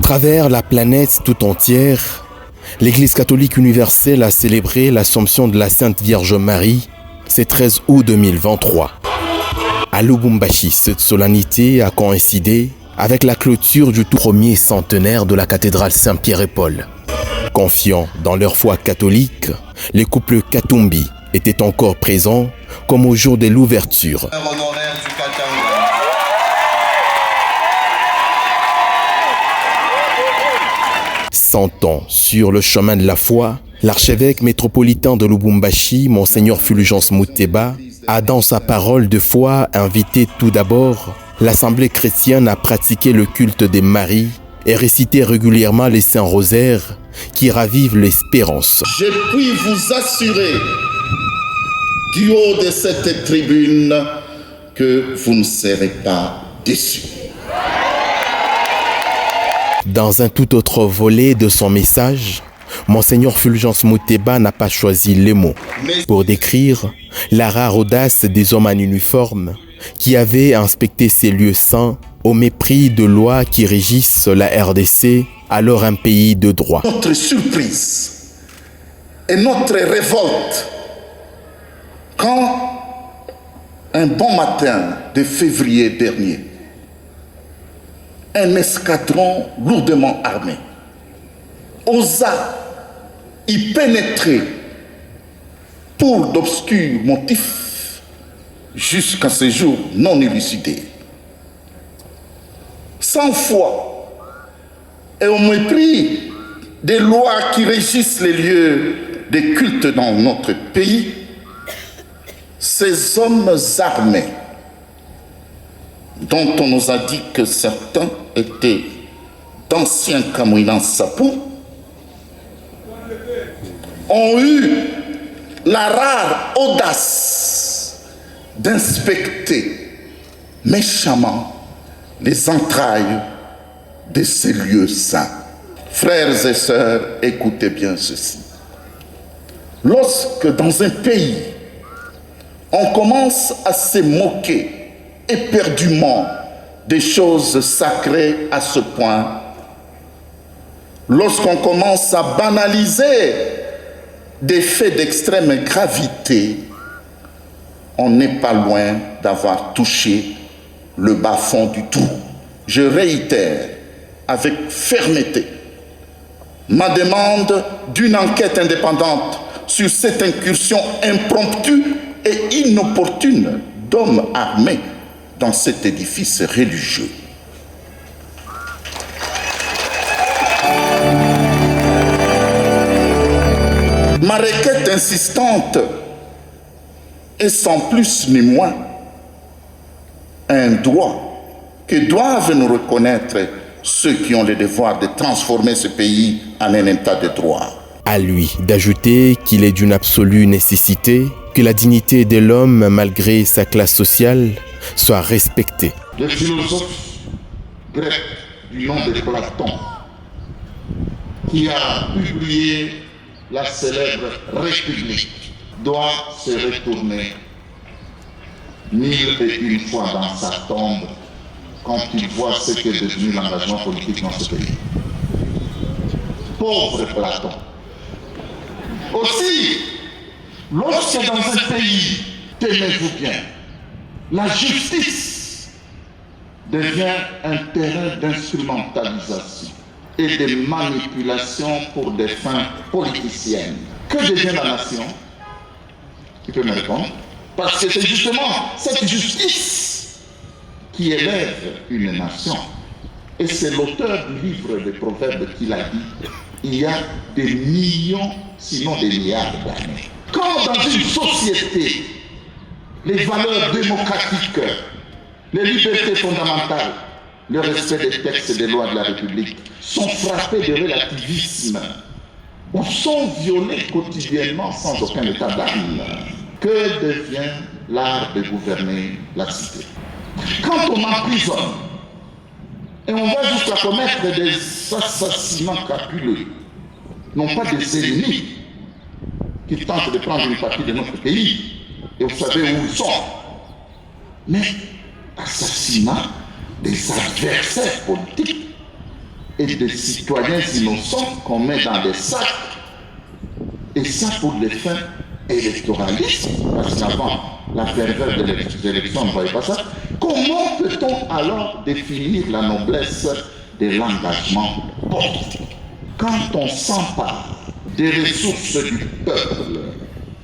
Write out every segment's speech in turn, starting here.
travers la planète tout entière, l'Église catholique universelle a célébré l'Assomption de la Sainte Vierge Marie ce 13 août 2023. À Lubumbashi, cette solennité a coïncidé avec la clôture du tout premier centenaire de la cathédrale Saint-Pierre et Paul. Confiants dans leur foi catholique, les couples Katumbi étaient encore présents comme au jour de l'ouverture. Sentant sur le chemin de la foi, l'archevêque métropolitain de Lubumbashi, Monseigneur Fulgence Muteba, a dans sa parole de foi invité tout d'abord l'Assemblée chrétienne à pratiquer le culte des Maries et réciter régulièrement les Saints Rosaires qui ravivent l'espérance. Je puis vous assurer du haut de cette tribune que vous ne serez pas déçus. Dans un tout autre volet de son message, Monseigneur Fulgence Muteba n'a pas choisi les mots pour décrire la rare audace des hommes en uniforme qui avaient inspecté ces lieux saints au mépris de lois qui régissent la RDC, alors un pays de droit. Notre surprise et notre révolte quand, un bon matin de février dernier, un escadron lourdement armé osa y pénétrer pour d'obscurs motifs jusqu'à ce jour non élucidés. Sans foi et au mépris des lois qui régissent les lieux de culte dans notre pays, ces hommes armés, dont on nous a dit que certains étaient d'anciens Kamouinans Sapou, ont eu la rare audace d'inspecter méchamment les entrailles de ces lieux saints. Frères et sœurs, écoutez bien ceci. Lorsque dans un pays, on commence à se moquer éperdument des choses sacrées à ce point, lorsqu'on commence à banaliser des faits d'extrême gravité, on n'est pas loin d'avoir touché le bas-fond du trou. Je réitère avec fermeté ma demande d'une enquête indépendante sur cette incursion impromptue et inopportune d'hommes armés dans cet édifice religieux. Ma requête insistante est sans plus ni moins un droit que doivent nous reconnaître ceux qui ont le devoir de transformer ce pays en un état de droit. À lui d'ajouter qu'il est d'une absolue nécessité que la dignité de l'homme, malgré sa classe sociale, soit respectée. Le philosophe grec du nom de Platon, qui a publié la célèbre République, doit se retourner 1001 fois dans sa tombe quand il voit ce qu'est devenu l'engagement politique dans ce pays. Pauvre Platon. Aussi, lorsque dans un pays, tenez-vous bien, la justice devient un terrain d'instrumentalisation et de manipulation pour des fins politiciennes, que devient la nation? Tu peux me répondre? Parce que c'est justement cette justice qui élève une nation. Et c'est l'auteur du livre des Proverbes qui l'a dit. Il y a des millions, sinon des milliards d'années. Quand dans une société, les valeurs démocratiques, les libertés fondamentales, le respect des textes et des lois de la République sont frappés de relativisme ou sont violés quotidiennement sans aucun état d'âme, que devient l'art de gouverner la cité? Quand on emprisonne et on va jusqu'à commettre des assassinats crapuleux, non pas des ennemis qui tentent de prendre une partie de notre pays, et vous savez où ils sont, mais assassinat des adversaires politiques et des citoyens innocents qu'on met dans des sacs. Et ça pour des fins électoralistes, parce qu'avant, la ferveur des élections, on ne voyait pas ça. Comment peut-on alors définir la noblesse de l'engagement politique? Quand on s'empare des ressources du peuple,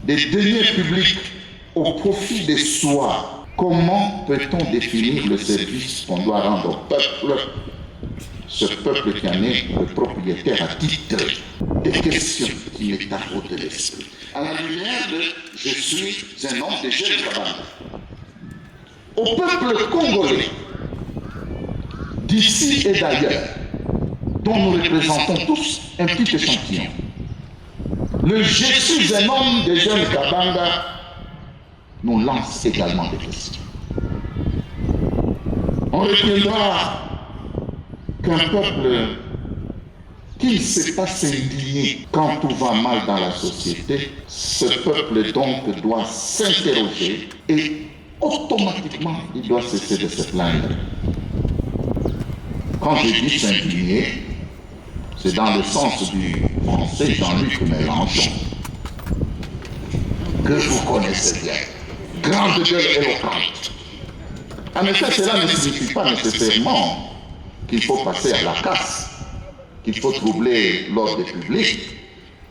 des deniers publics au profit de soi, comment peut-on définir le service qu'on doit rendre au peuple, ce peuple qui en est le propriétaire attitré? Des questions qui m'est taraudent de l'esprit. À la lumière de « Je suis un homme de Jeune Kabanga ». Au peuple congolais, d'ici et d'ailleurs, dont nous représentons tous un petit échantillon, le « Je suis un homme de Jeune Kabanga » nous lance également des questions. On retiendra qu'un peuple qui ne sait pas s'indigner quand tout va mal dans la société, ce peuple donc doit s'interroger et automatiquement il doit cesser de se plaindre. Quand je dis s'indigner, c'est dans le sens du français Jean-Luc Mélenchon, que vous connaissez bien, grande gueule éloquente. En effet, cela ne signifie pas nécessairement qu'il faut passer à la casse, qu'il faut troubler l'ordre public,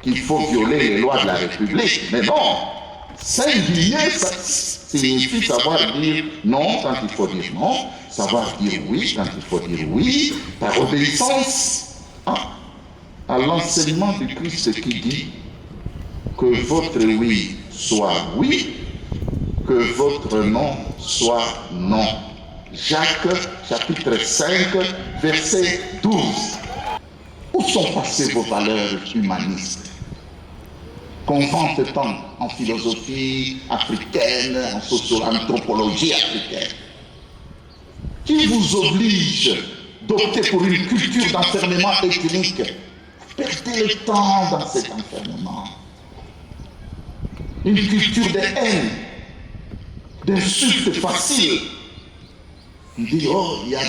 qu'il faut violer les lois de la République. Mais non, s'indigner, ça signifie savoir dire non quand il faut dire non, savoir dire oui quand il faut dire oui, par obéissance à l'enseignement du Christ qui dit que votre oui soit oui, que votre non soit non. Jacques, chapitre 5, verset 12. Où sont passées vos valeurs humanistes qu'on vante tant en philosophie africaine, en socio-anthropologie africaine? Qui vous oblige d'opter pour une culture d'enfermement ethnique? Perdez le temps dans cet enfermement. Une culture de haine, d'insultes faciles. On dit, oh, il y a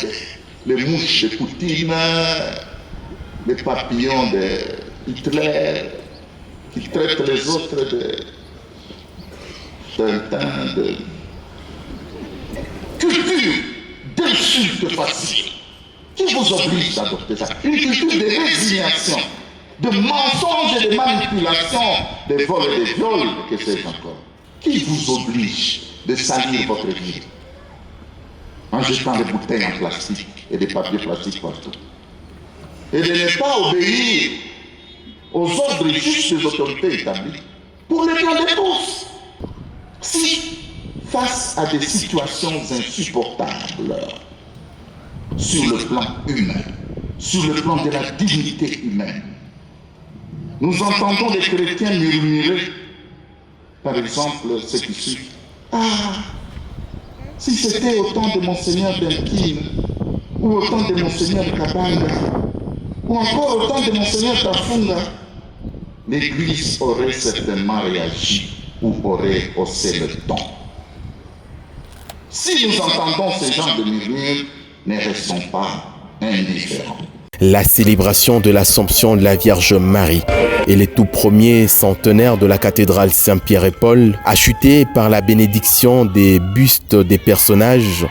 les mouches de Poutine, les papillons de Hitler, qui traitent les autres de culture d'insultes faciles. Qui vous oblige d'adopter ça? Une culture de résignation, de mensonges et de manipulations, de vols et de viols, que sais-je encore. Qui vous oblige de salir votre vie en jetant des bouteilles en plastique et des papiers plastiques partout? Et de ne pas obéir aux ordres justes des autorités établies pour le bien de tous. Si, face à des situations insupportables, sur le plan humain, sur le plan de la dignité humaine, nous entendons les chrétiens murmurer, par exemple, ce qui suit. Ah, si c'était au temps de Monseigneur Benkin, ou au temps de Monseigneur Kabanga, ou encore au temps de Monseigneur Tafunga, l'Église aurait certainement réagi ou aurait haussé le ton. Si nous entendons ce genre de murmures, ne restons pas indifférents. La célébration de l'Assomption de la Vierge Marie et les tout premiers centenaires de la cathédrale Saint-Pierre et Paul, achetés par la bénédiction des bustes des personnages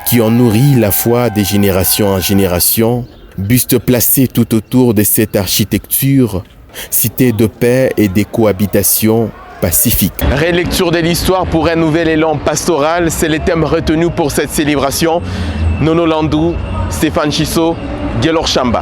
qui ont nourri la foi des générations en génération, bustes placés tout autour de cette architecture, cité de paix et de cohabitation pacifique. Relecture de l'histoire pour un nouvel élan pastoral, c'est le thème retenu pour cette célébration. Nono Landou, Stéphane Chisso, Guélor Chamba.